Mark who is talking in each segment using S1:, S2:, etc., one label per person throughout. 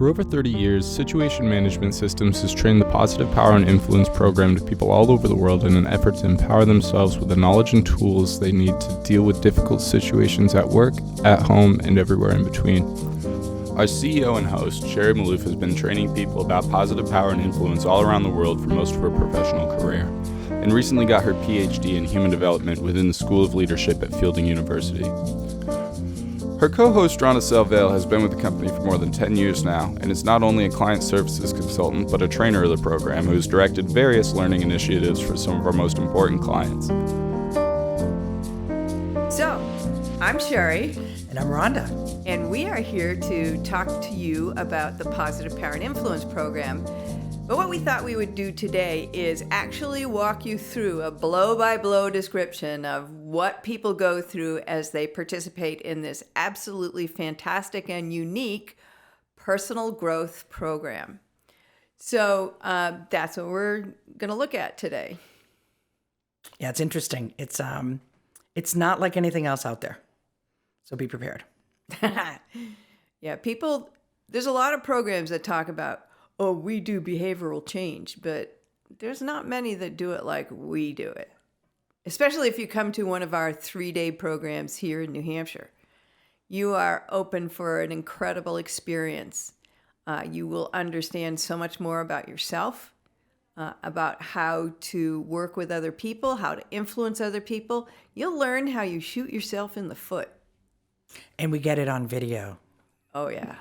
S1: For over 30 years, Situation Management Systems has trained the Positive Power and Influence program to people all over the world in an effort to empower themselves with the knowledge and tools they need to deal with difficult situations at work, at home, and everywhere in between. Our CEO and host, Sherri has been training people about positive power and influence all around the world for most of her professional career, and recently got her PhD in Human Development within the School of Leadership at Fielding University. Her co-host, Rhonda Selvale, has been with the company for more than 10 years now, and is not only a client services consultant, but a trainer of the program who has directed various learning initiatives for some of our most important clients.
S2: So, I'm Sherri.
S3: And I'm Rhonda.
S2: And we are here to talk to you about the Positive Power and Influence program. But what we thought we would do today is actually walk you through a blow-by-blow description of what people go through as they participate in this absolutely fantastic and unique personal growth program. So that's what we're going to look at today.
S3: Yeah, it's interesting. It's not like anything else out there. So be prepared.
S2: Yeah, there's a lot of programs that talk about, oh, we do behavioral change, but there's not many that do it like we do it, especially if you come to one of our 3-day programs here in New Hampshire. You are open for an incredible experience. You will understand so much more about yourself, about how to work with other people, how to influence other people. You'll learn how you shoot yourself in the foot.
S3: And we get it on video.
S2: Oh, yeah.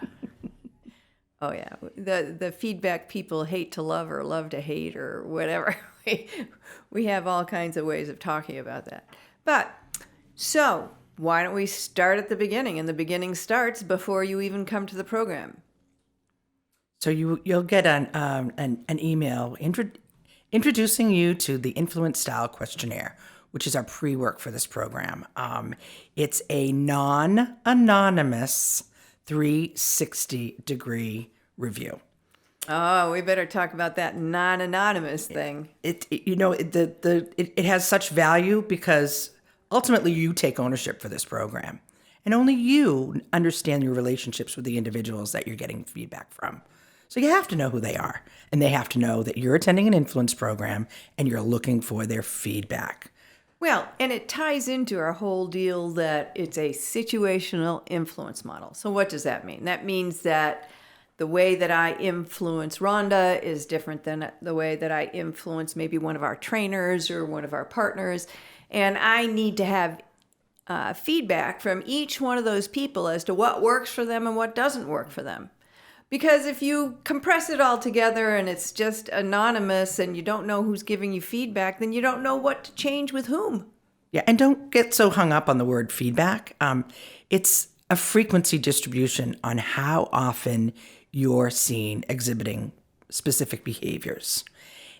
S2: Oh, yeah. The feedback people hate to love or love to hate or whatever. We have all kinds of ways of talking about that. So why don't we start at the beginning? And the beginning starts before you even come to the program.
S3: So you'll get an email introducing you to the Influence Style Questionnaire, which is our pre-work for this program. It's a non-anonymous 360-degree review.
S2: Oh, we better talk about that non-anonymous thing.
S3: It has such value because ultimately you take ownership for this program, and only you understand your relationships with the individuals that you're getting feedback from. So you have to know who they are, and they have to know that you're attending an influence program and you're looking for their feedback.
S2: Well, and it ties into our whole deal that it's a situational influence model. So what does that mean? That means that the way that I influence Rhonda is different than the way that I influence maybe one of our trainers or one of our partners. And I need to have feedback from each one of those people as to what works for them and what doesn't work for them. Because if you compress it all together and it's just anonymous and you don't know who's giving you feedback, then you don't know what to change with whom.
S3: Yeah, and don't get so hung up on the word feedback. It's a frequency distribution on how often you're seen exhibiting specific behaviors.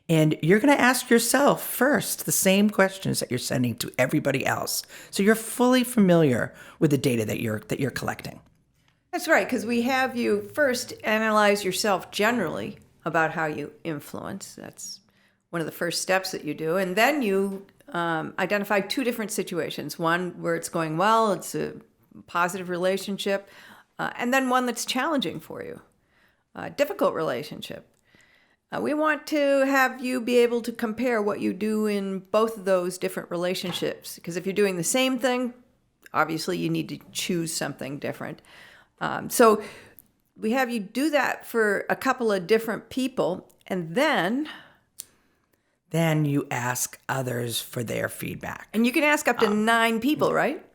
S3: And you're going to ask yourself first the same questions that you're sending to everybody else. So you're fully familiar with the data that you're collecting.
S2: That's right, because we have you first analyze yourself generally about how you influence. That's one of the first steps that you do. And then you identify 2 different situations. One where it's going well, it's a positive relationship, and then one that's challenging for you, a difficult relationship. We want to have you be able to compare what you do in both of those different relationships, because if you're doing the same thing, obviously you need to choose something different. So we have you do that for a couple of different people, and then
S3: you ask others for their feedback.
S2: And you can ask up to 9 people, right?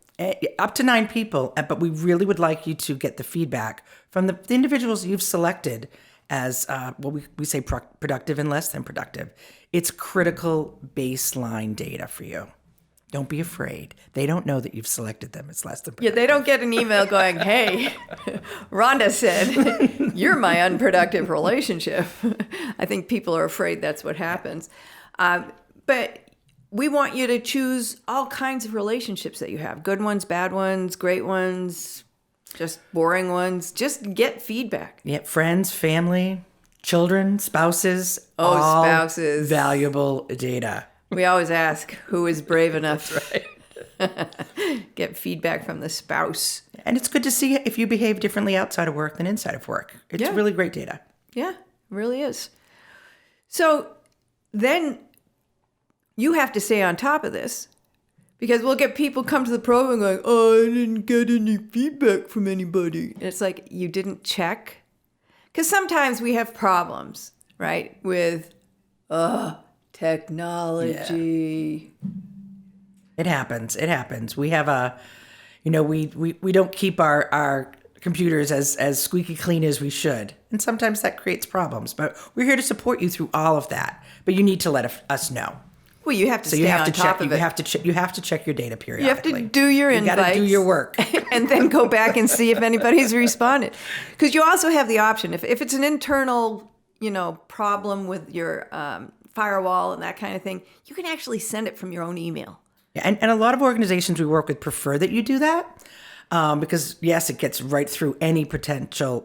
S3: Up to 9 people, but we really would like you to get the feedback from the individuals you've selected as, we say productive and less than productive. It's critical baseline data for you. Don't be afraid. They don't know that you've selected them as less than productive.
S2: Yeah, they don't get an email going, hey, Rhonda said, you're my unproductive relationship. I think people are afraid that's what happens. But we want you to choose all kinds of relationships that you have. Good ones, bad ones, great ones, just boring ones. Just get feedback.
S3: Yeah, friends, family, children, spouses.
S2: Oh, spouses.
S3: Valuable data.
S2: We always ask who is brave enough Get feedback from the spouse.
S3: And it's good to see if you behave differently outside of work than inside of work. It's really great data.
S2: Yeah, it really is. So then you have to stay on top of this, because we'll get people come to the program going, oh, I didn't get any feedback from anybody. And it's like, you didn't check? Because sometimes we have problems, right, with technology.
S3: Yeah. It happens. It happens. We have we don't keep our computers as squeaky clean as we should. And sometimes that creates problems. But we're here to support you through all of that. But you need to let us know.
S2: Well, you have to stay on top of it.
S3: You have to check your data periodically.
S2: You have to do your invites.
S3: You got to do your work.
S2: And then go back and see if anybody's responded. Because you also have the option, if it's an internal, problem with your firewall and that kind of thing, you can actually send it from your own email.
S3: Yeah, and a lot of organizations we work with prefer that you do that because, yes, it gets right through any potential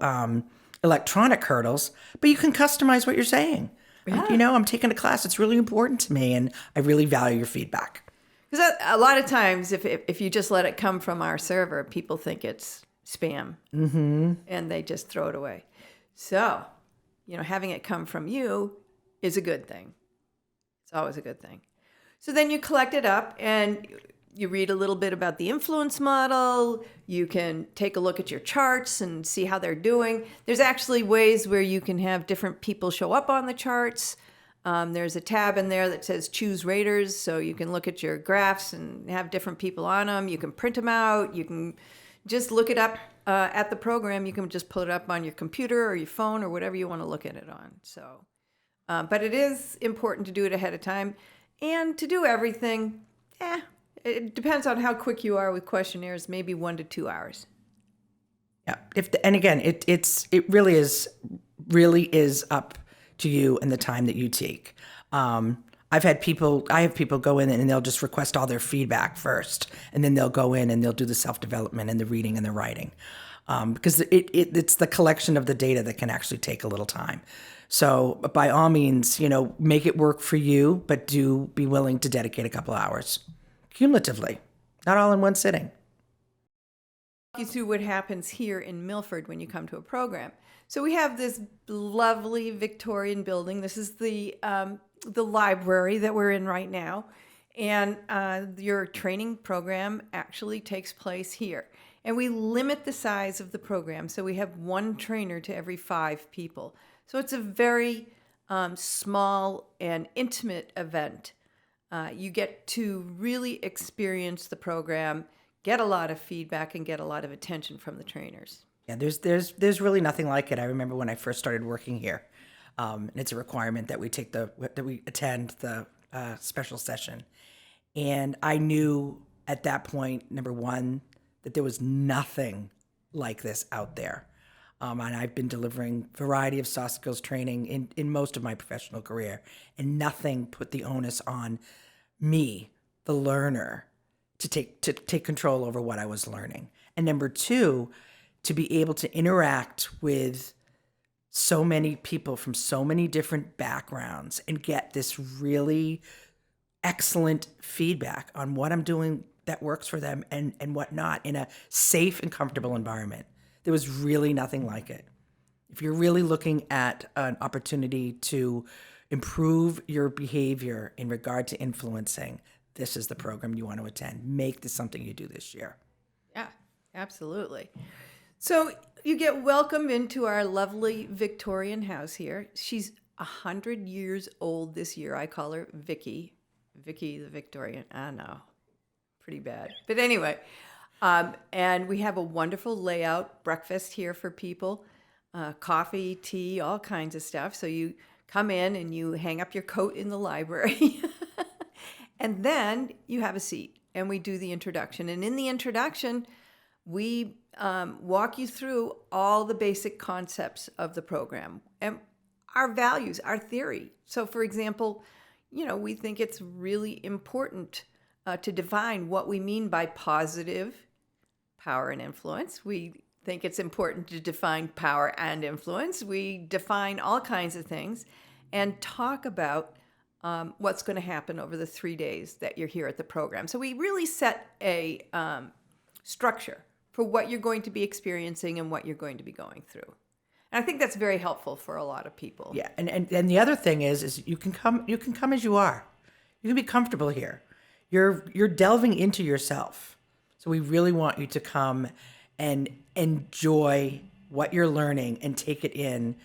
S3: electronic hurdles, but you can customize what you're saying. Yeah. I'm taking a class. It's really important to me, and I really value your feedback.
S2: Because a lot of times, if you just let it come from our server, people think it's spam, and they just throw it away. So, having it come from you is a good thing. It's always a good thing. So then you collect it up, and you read a little bit about the influence model. You can take a look at your charts and see how they're doing. There's actually ways where you can have different people show up on the charts. There's a tab in there that says choose raters, so you can look at your graphs and have different people on them. You can print them out. You can just look it up at the program. You can just pull it up on your computer or your phone or whatever you want to look at it on. So, but it is important to do it ahead of time. And to do everything, it depends on how quick you are with questionnaires, maybe 1 to 2 hours.
S3: Yeah. It really is up to you and the time that you take. I have people go in and they'll just request all their feedback first, and then they'll go in and they'll do the self-development and the reading and the writing. Because it's the collection of the data that can actually take a little time. So by all means, make it work for you, but do be willing to dedicate a couple hours cumulatively, not all in one sitting.
S2: You through what happens here in Milford when you come to a program. So we have this lovely Victorian building. This is the library that we're in right now. And your training program actually takes place here. And we limit the size of the program. So we have 1 trainer to every 5 people. So it's a very small and intimate event. You get to really experience the program, get a lot of feedback, and get a lot of attention from the trainers.
S3: Yeah, there's really nothing like it. I remember when I first started working here, and it's a requirement that we attend the special session, and I knew at that point, number one, that there was nothing like this out there. And I've been delivering a variety of soft skills training in most of my professional career, and nothing put the onus on me, the learner, to take control over what I was learning. And number 2, to be able to interact with so many people from so many different backgrounds and get this really excellent feedback on what I'm doing that works for them and what not in a safe and comfortable environment. There was really nothing like it. If you're really looking at an opportunity to improve your behavior in regard to influencing, this is the program you want to attend. Make this something you do this year.
S2: Yeah, absolutely. So you get welcomed into our lovely Victorian house here. She's 100 years old this year. I call her Vicky. Vicky the Victorian. I know. Pretty bad. But anyway, and we have a wonderful layout breakfast here for people. Coffee, tea, all kinds of stuff. So you come in and you hang up your coat in the library. And then you have a seat and we do the introduction. And in the introduction, we walk you through all the basic concepts of the program and our values, our theory. So for example, we think it's really important to define what we mean by positive power and influence. We think it's important to define power and influence. We define all kinds of things and talk about what's going to happen over the 3 days that you're here at the program. So we really set a structure for what you're going to be experiencing and what you're going to be going through. And I think that's very helpful for a lot of people.
S3: Yeah, and the other thing is you can come as you are. You can be comfortable here. You're delving into yourself. So we really want you to come and enjoy what you're learning and take it in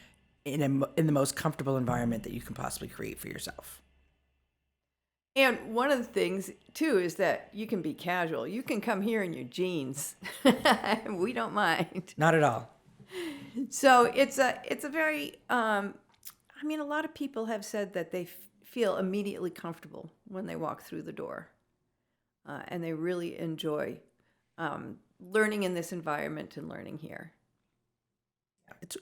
S3: the most comfortable environment that you can possibly create for yourself.
S2: And one of the things, too, is that you can be casual. You can come here in your jeans. We don't mind.
S3: Not at all.
S2: So it's a very, a lot of people have said that they feel immediately comfortable when they walk through the door. And they really enjoy learning in this environment and learning here.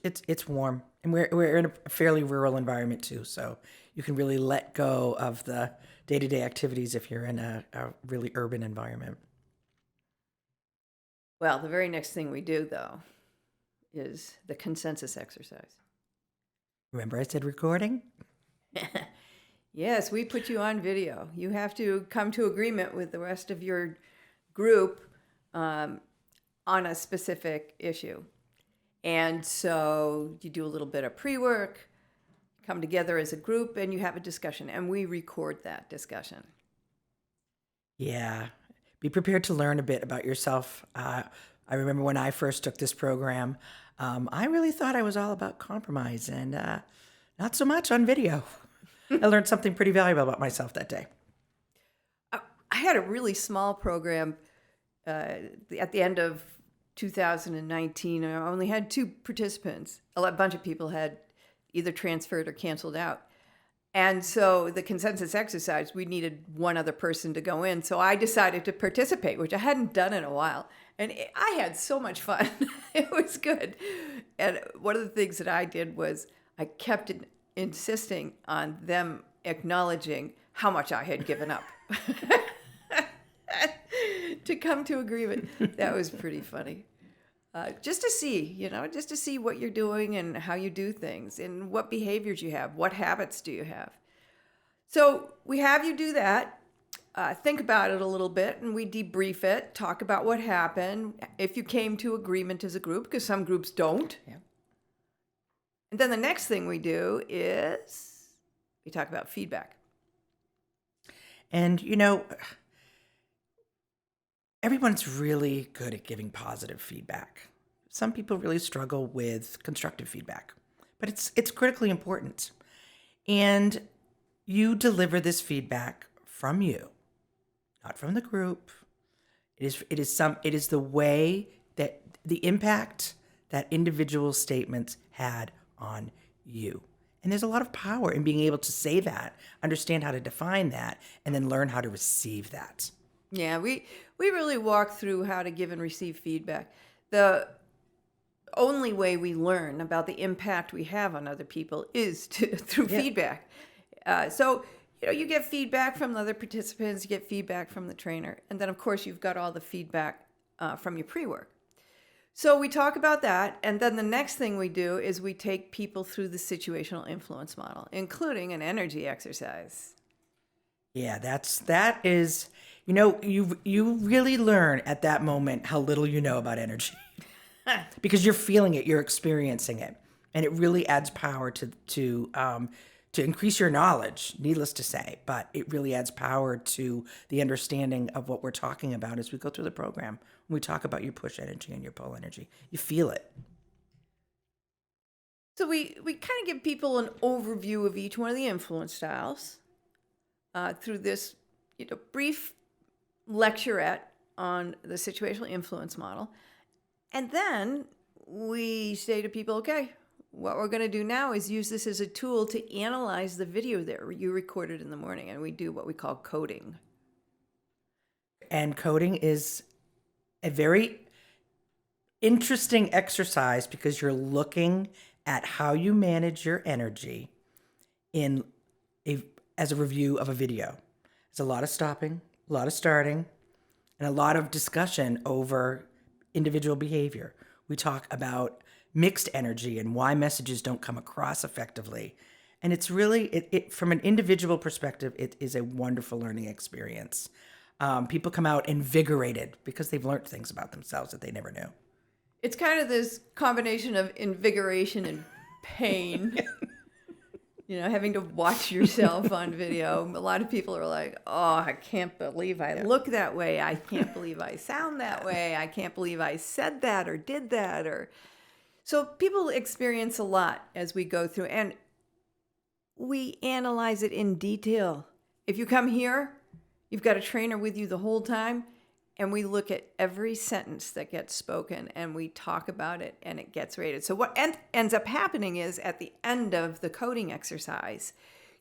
S3: It's warm, and we're in a fairly rural environment too, so you can really let go of the day-to-day activities if you're in a really urban environment.
S2: Well, the very next thing we do, though, is the consensus exercise.
S3: Remember I said recording?
S2: Yes, we put you on video. You have to come to agreement with the rest of your group on a specific issue. And so you do a little bit of pre-work, come together as a group, and you have a discussion. And we record that discussion.
S3: Yeah. Be prepared to learn a bit about yourself. I remember when I first took this program, I really thought I was all about compromise and not so much on video. I learned something pretty valuable about myself that day.
S2: I had a really small program at the end of 2019. I only had 2 participants. A bunch of people had either transferred or canceled out. And so the consensus exercise, we needed one other person to go in. So I decided to participate, which I hadn't done in a while. And I had so much fun. It was good. And one of the things that I did was I kept insisting on them acknowledging how much I had given up to come to agreement. That was pretty funny. Just to see what you're doing and how you do things and what behaviors you have, what habits do you have. So we have you do that, think about it a little bit, and we debrief it, talk about what happened, if you came to agreement as a group, because some groups don't.
S3: Yeah.
S2: And then the next thing we do is we talk about feedback.
S3: And, everyone's really good at giving positive feedback. Some people really struggle with constructive feedback, but it's critically important. And you deliver this feedback from you, not from the group. It is the way that the impact that individual statements had on you. And there's a lot of power in being able to say that, understand how to define that, and then learn how to receive that.
S2: Yeah, we really walk through how to give and receive feedback. The only way we learn about the impact we have on other people is through feedback. So you get feedback from the other participants, you get feedback from the trainer, and then of course you've got all the feedback from your pre-work. So we talk about that, and then the next thing we do is we take people through the situational influence model, including an energy exercise.
S3: Yeah, that is, you really learn at that moment how little you know about energy because you're feeling it, you're experiencing it, and it really adds power to increase your knowledge, needless to say, but it really adds power to the understanding of what we're talking about as we go through the program. When we talk about your push energy and your pull energy, you feel it.
S2: So we kind of give people an overview of each one of the influence styles through this brief lecturette on the situational influence model. And then we say to people, okay, what we're going to do now is use this as a tool to analyze the video that you recorded in the morning. And we do what we call coding.
S3: And coding is a very interesting exercise because you're looking at how you manage your energy as a review of a video. There's a lot of stopping, a lot of starting, and a lot of discussion over individual behavior. We talk about mixed energy and why messages don't come across effectively. And it's really, it from an individual perspective, it is a wonderful learning experience. People come out invigorated because they've learned things about themselves that they never knew.
S2: It's kind of this combination of invigoration and pain. Having to watch yourself on video. A lot of people are like, oh, I can't believe I look that way. I can't believe I sound that way. I can't believe I said that or did that. So people experience a lot as we go through, and we analyze it in detail. If you come here, you've got a trainer with you the whole time, and we look at every sentence that gets spoken, and we talk about it, and it gets rated. So what ends up happening is at the end of the coding exercise,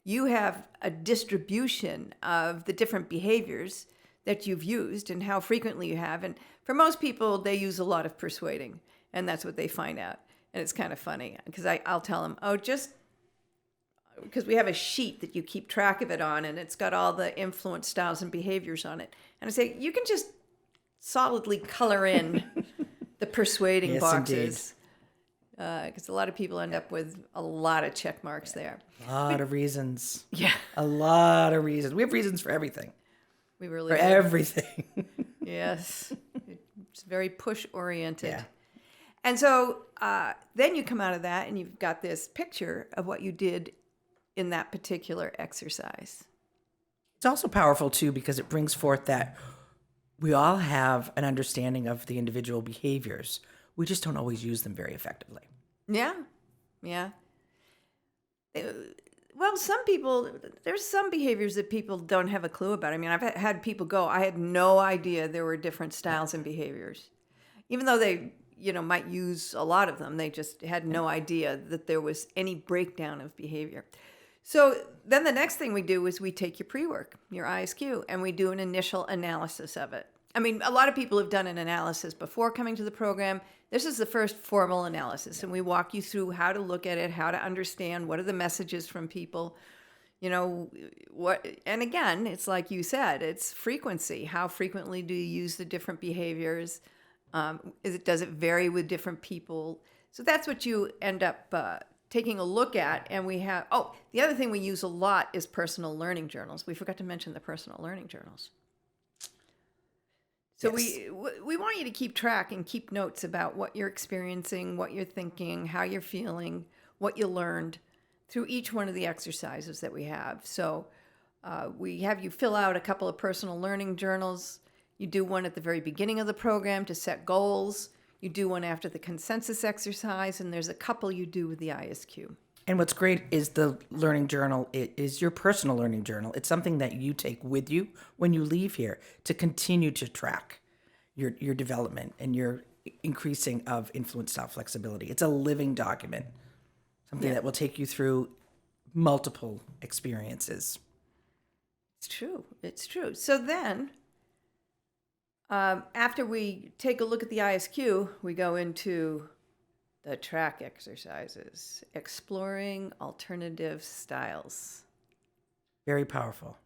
S2: you have a distribution of the different behaviors that you've used and how frequently you have. And for most people, they use a lot of persuading, and that's what they find out. And it's kind of funny because I'll tell them, because we have a sheet that you keep track of it on, and it's got all the influence styles and behaviors on it. And I say, you can just solidly color in the persuading boxes. Because a lot of people end up with a lot of check marks there.
S3: A lot of reasons.
S2: Yeah.
S3: A lot of reasons. We have reasons for everything.
S2: We really
S3: For
S2: do.
S3: everything.
S2: Yes. It's very push-oriented.
S3: Yeah.
S2: And so then you come out of that, and you've got this picture of what you did in that particular exercise.
S3: It's also powerful, too, because it brings forth that we all have an understanding of the individual behaviors. We just don't always use them very effectively.
S2: Yeah. Well, there's some behaviors that people don't have a clue about. I mean, I've had people go, I had no idea there were different styles and behaviors. Even though they, might use a lot of them, they just had no idea that there was any breakdown of behavior. So then the next thing we do is we take your pre-work, your ISQ, and we do an initial analysis of it. I mean, a lot of people have done an analysis before coming to the program. This is the first formal analysis, and we walk you through how to look at it, how to understand what are the messages from people, and again, it's like you said, it's frequency. How frequently do you use the different behaviors? Does it vary with different people? So that's what you end up taking a look at. And we have, the other thing we use a lot is personal learning journals. We forgot to mention the personal learning journals. So
S3: Yes.
S2: we want you to keep track and keep notes about what you're experiencing, what you're thinking, how you're feeling, what you learned through each one of the exercises that we have. So we have you fill out a couple of personal learning journals. You do one at the very beginning of the program to set goals. You do one after the consensus exercise, and there's a couple you do with the ISQ.
S3: And what's great is the learning journal. It is your personal learning journal. It's something that you take with you when you leave here to continue to track your development and your increasing of influence style flexibility. It's a living document, something that will take you through multiple experiences.
S2: It's true. So then, after we take a look at the ISQ, we go into the track exercises, exploring alternative styles.
S3: Very powerful.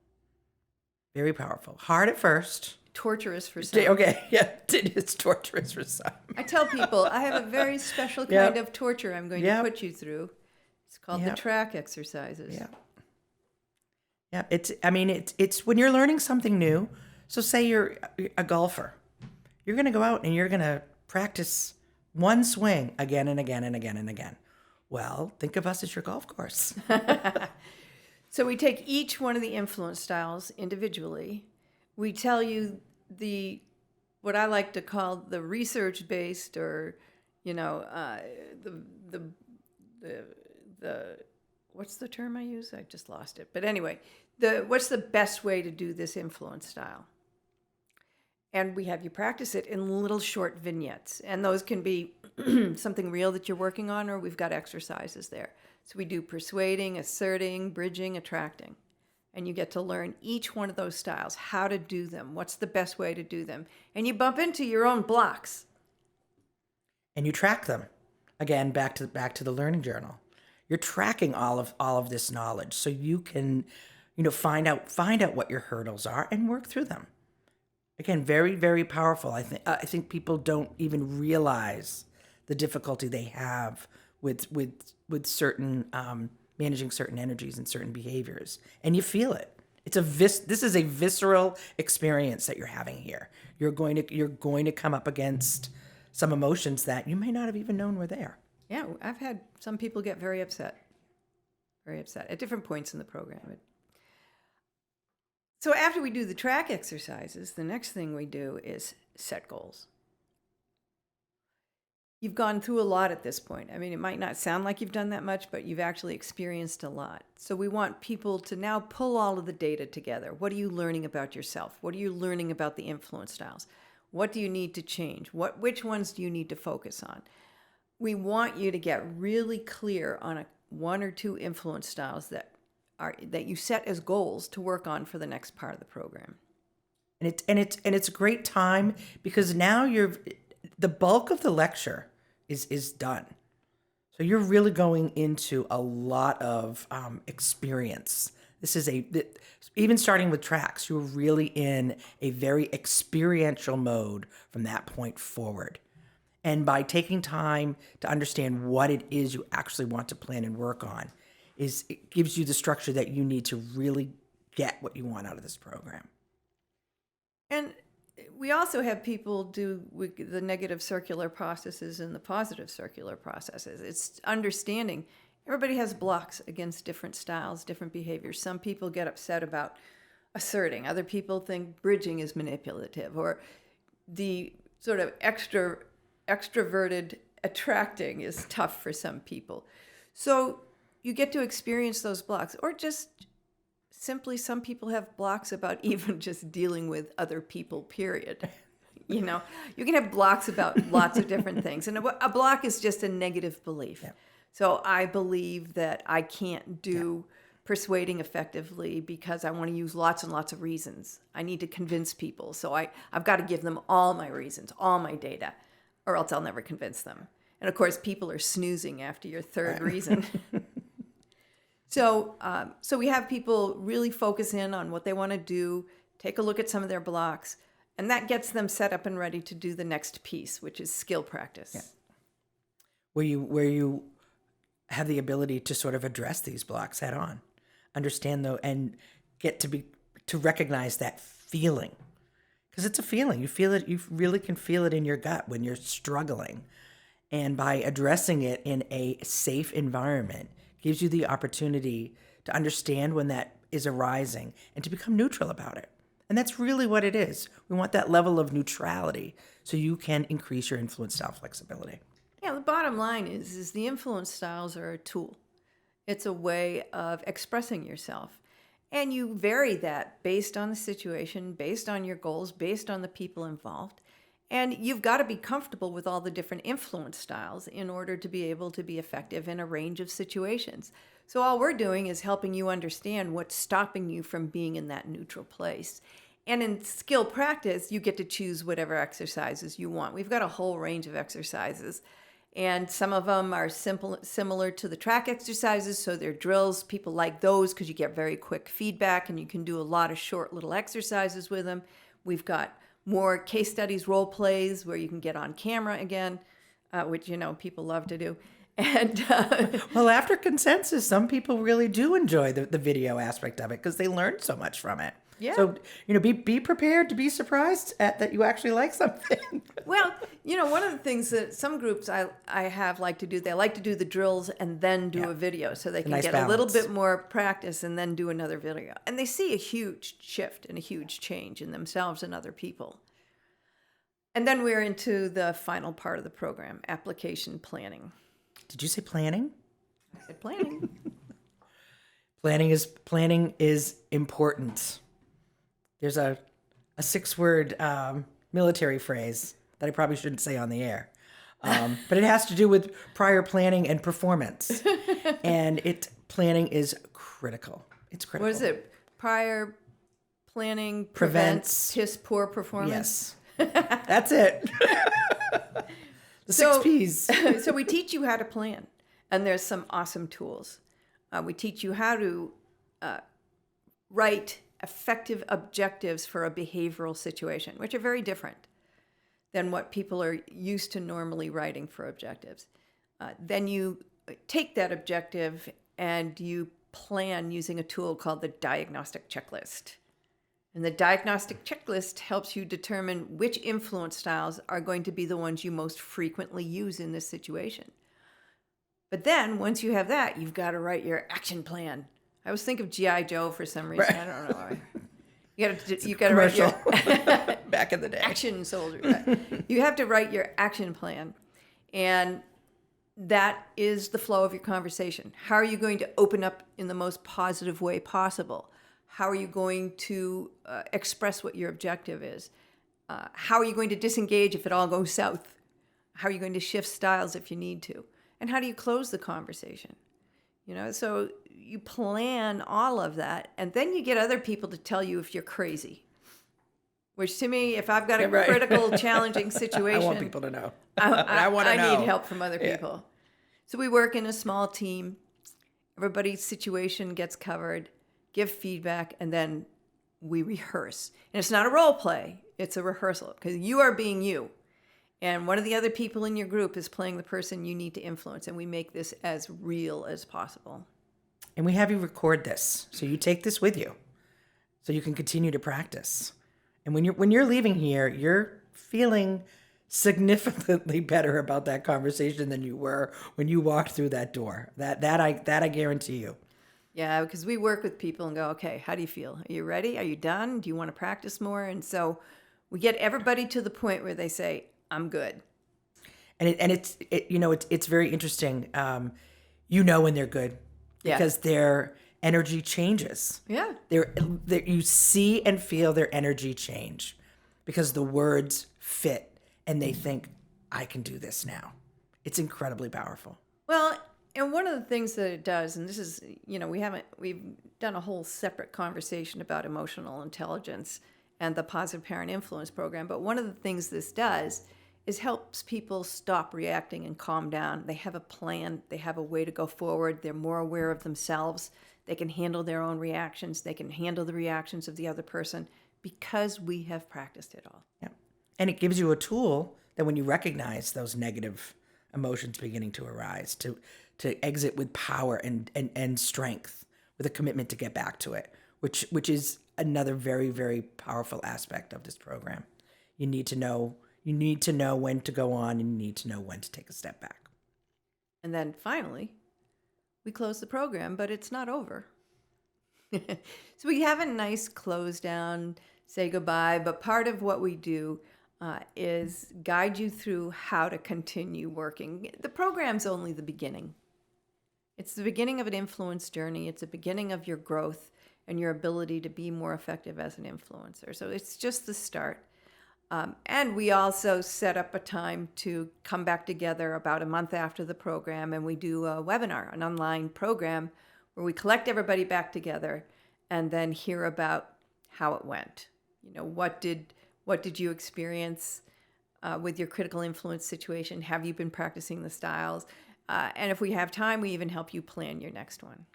S3: Very powerful. Hard at first.
S2: Torturous for some.
S3: Okay, yeah, it is torturous for some.
S2: I tell people I have a very special kind of torture I'm going to put you through. It's called the track exercises.
S3: Yeah. Yeah, it's when you're learning something new. So say you're a golfer. You're going to go out and you're going to practice one swing again and again and again and again. Well, think of us as your golf course.
S2: So we take each one of the influence styles individually. We tell you what I like to call the research-based, or the what's the term I use? I just lost it. But anyway, what's the best way to do this influence style? And we have you practice it in little short vignettes. And those can be something real that you're working on, or we've got exercises there. So we do persuading, asserting, bridging, attracting. And you get to learn each one of those styles, how to do them, what's the best way to do them. And you bump into your own blocks.
S3: And you track them. Again, back to the learning journal. You're tracking all of this knowledge so you can, find out what your hurdles are and work through them. Again, very, very powerful. I think people don't even realize the difficulty they have with certain managing certain energies and certain behaviors, and you feel it. This is a visceral experience that you're having here. You're going to come up against some emotions that you may not have even known were there.
S2: Yeah, I've had some people get very upset at different points in the program. So after we do the track exercises, the next thing we do is set goals. You've gone through a lot at this point. I mean, it might not sound like you've done that much, but you've actually experienced a lot. So we want people to now pull all of the data together. What are you learning about yourself? What are you learning about the influence styles? What do you need to change? Which ones do you need to focus on? We want you to get really clear on one or two influence styles that you set as goals to work on for the next part of the program.
S3: And it's a great time because now the bulk of the lecture is done. So you're really going into a lot of experience. This is even starting with tracks, you're really in a very experiential mode from that point forward. And by taking time to understand what it is you actually want to plan and work on, it gives you the structure that you need to really get what you want out of this program.
S2: And we also have people do the negative circular processes and the positive circular processes. It's understanding everybody has blocks against different styles, different behaviors. Some people get upset about asserting. Other people think bridging is manipulative, or the sort of extroverted attracting is tough for some people. So you get to experience those blocks, or just simply some people have blocks about even just dealing with other people, period. You know, you can have blocks about lots of different things. And a block is just a negative belief. Yeah. So I believe that I can't do persuading effectively because I want to use lots and lots of reasons. I need to convince people. So I've got to give them all my reasons, all my data, or else I'll never convince them. And of course, people are snoozing after your third reason. So we have people really focus in on what they want to do, take a look at some of their blocks, and that gets them set up and ready to do the next piece, which is skill practice. Yeah.
S3: Where you have the ability to sort of address these blocks head on, understand though, and get to recognize that feeling, because it's a feeling. You feel it. You really can feel it in your gut when you're struggling, and by addressing it in a safe environment, gives you the opportunity to understand when that is arising and to become neutral about it. And that's really what it is. We want that level of neutrality so you can increase your influence style flexibility.
S2: Yeah, the bottom line is the influence styles are a tool. It's a way of expressing yourself. And you vary that based on the situation, based on your goals, based on the people involved. And you've got to be comfortable with all the different influence styles in order to be able to be effective in a range of situations. So all we're doing is helping you understand what's stopping you from being in that neutral place. And in skill practice, you get to choose whatever exercises you want. We've got a whole range of exercises. And some of them are similar to the track exercises, so they're drills. People like those because you get very quick feedback and you can do a lot of short little exercises with them. We've got more case studies, role plays, where you can get on camera again, which, people love to do. And
S3: well, after consensus, some people really do enjoy the video aspect of it because they learn so much from it.
S2: Yeah.
S3: So, be prepared to be surprised that you actually like something.
S2: Well, one of the things that some groups I have like to do, they like to do the drills and then do a video so they can get a little bit more practice and then do another video. And they see a huge shift and a huge change in themselves and other people. And then we're into the final part of the program, application planning.
S3: Did you say planning?
S2: I said planning.
S3: Planning is important. There's a 6-word military phrase that I probably shouldn't say on the air. But it has to do with prior planning and performance. And planning is critical. It's critical.
S2: What is it? Prior planning prevents piss poor performance?
S3: Yes. That's it. The 6 P's.
S2: So we teach you how to plan. And there's some awesome tools. We teach you how to write effective objectives for a behavioral situation, which are very different than what people are used to normally writing for objectives. Then you take that objective and you plan using a tool called the diagnostic checklist. And the diagnostic checklist helps you determine which influence styles are going to be the ones you most frequently use in this situation. But then once you have that, you've got to write your action plan. I always think of G.I. Joe for some reason.
S3: Right.
S2: I don't know why. You got to write your
S3: back in the day.
S2: action soldier. You have to write your action plan. And that is the flow of your conversation. How are you going to open up in the most positive way possible? How are you going to express what your objective is? How are you going to disengage if it all goes south? How are you going to shift styles if you need to? And how do you close the conversation? So you plan all of that, and then you get other people to tell you if you're crazy. Which to me, if I've got a critical, challenging situation,
S3: I want people to know. I want to know.
S2: I need help from other people. So we work in a small team. Everybody's situation gets covered, give feedback, and then we rehearse. And it's not a role play, it's a rehearsal, because you are being you. And one of the other people in your group is playing the person you need to influence, and we make this as real as possible.
S3: And we have you record this, so you take this with you, so you can continue to practice. And when you're leaving here, you're feeling significantly better about that conversation than you were when you walked through that door. That I guarantee you.
S2: Yeah, because we work with people and go, okay, how do you feel? Are you ready? Are you done? Do you want to practice more? And so we get everybody to the point where they say, I'm good.
S3: And it's very interesting. When they're good because their energy changes.
S2: Yeah.
S3: You see and feel their energy change because the words fit and they think, I can do this now. It's incredibly powerful.
S2: Well, and one of the things that it does, and this is, we've done a whole separate conversation about emotional intelligence and the Positive Parent Influence Program, but one of the things this does is helps people stop reacting and calm down. They have a plan, they have a way to go forward, they're more aware of themselves, they can handle their own reactions, they can handle the reactions of the other person because we have practiced it all.
S3: Yeah. And it gives you a tool that when you recognize those negative emotions beginning to arise, to exit with power and strength, with a commitment to get back to it, which is another very, very powerful aspect of this program. You need to know when to go on, and you need to know when to take a step back.
S2: And then finally, we close the program, but it's not over. So we have a nice close down, say goodbye, but part of what we do is guide you through how to continue working. The program's only the beginning. It's the beginning of an influence journey. It's the beginning of your growth and your ability to be more effective as an influencer. So it's just the start. And we also set up a time to come back together about a month after the program, and we do a webinar, an online program where we collect everybody back together and then hear about how it went. What did you experience with your critical influence situation? Have you been practicing the styles? And if we have time, we even help you plan your next one.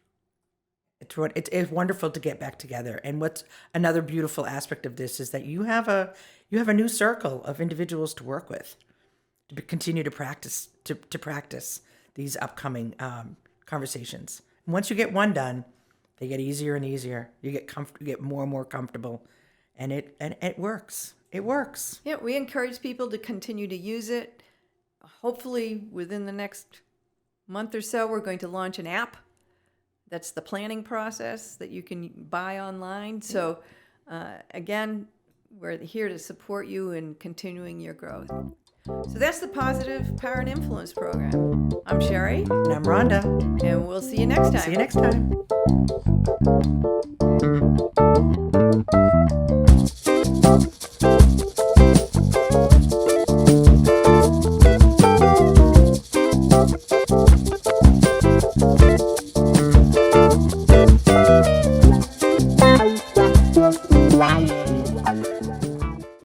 S3: It's wonderful to get back together. And what's another beautiful aspect of this is that you have a new circle of individuals to work with, to continue to practice these upcoming conversations. And once you get one done, they get easier and easier. You get more and more comfortable, and it works. It works.
S2: Yeah, we encourage people to continue to use it. Hopefully, within the next month or so, we're going to launch an app. That's the planning process that you can buy online. So again, we're here to support you in continuing your growth. So that's the Positive Parent Influence Program. I'm Sherri.
S3: And I'm Rhonda.
S2: And we'll see you next time.
S3: See you next time.